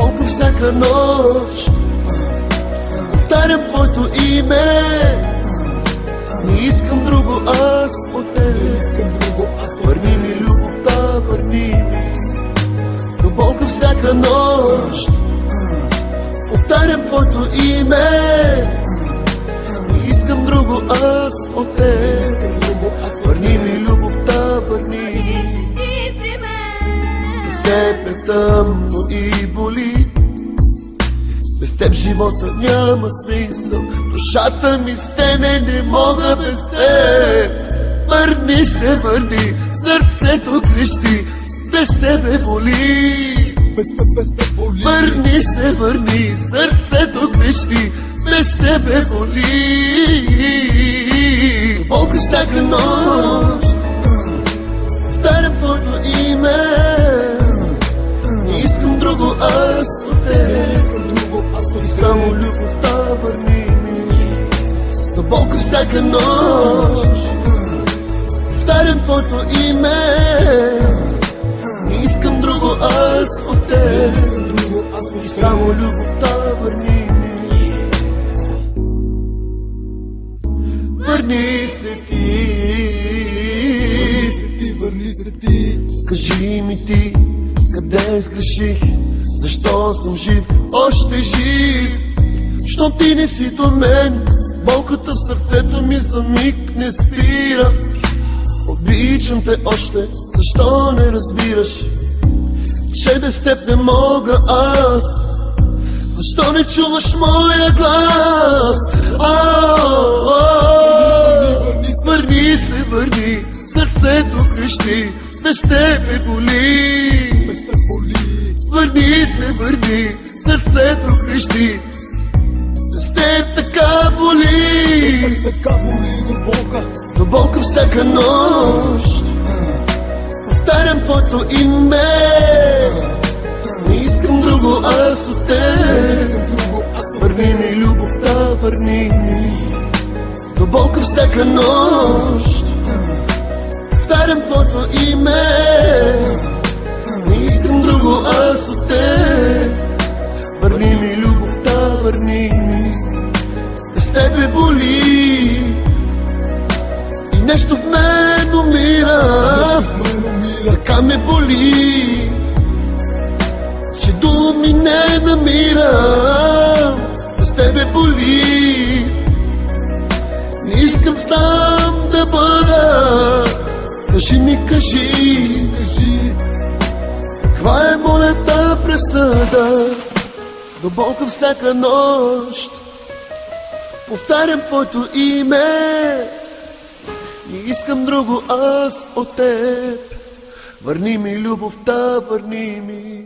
болка всяка нощ. Повтарям твоето име, не искам друго аз от теб. Върни ми любовта, върни ми. До болка всяка нощ. Повтарям твоето име, не искам друго аз от теб. Върни ми любовта, върни ми. Без теб е тъмно и боли, без теб живота няма смисъл. Душата ми стене, не мога без теб. Върни се, върни, сърцето крещи, без тебе боли. Върни се, върни, сърцето крещи, без тебе боли. Болка всяка нощ, повтарям твоето име, не искам друго аз от теб. И само любовта, върни ми. До болка всяка нощ, повтарям твоето име, не искам друго аз от теб. И само любовта, върни ми. Върни се ти, върни се ти. Кажи ми ти, къде сгреших, защо съм жив, още жив. Щом ти не си до мен, болката в сърцето ми за миг не спира. Обичам те още, защо не разбираш, че без теб не мога аз? Защо не чуваш моя глас? Върни се, върни, сърцето крещи, без тебе боли. Върни се, върни, сърцето крещи, без теб така боли. До болка всяка нощ, повтарям твоето име, не искам друго аз от теб. Върни ми любовта, върни ми. До болка всяка нощ, повтарям твоето име, не искам друго аз от теб. Върни ми любовта, върни ми. Без тебе боли и нещо в мен умира. Така ме боли, че думи не намирам. Без тебе боли, не искам сам да бъда. Кажи ми, кажи, каква е моята пресъда? До болка всяка нощ, повтарям твоето име, не искам друго аз от теб. Върни ми любовта, върни ми.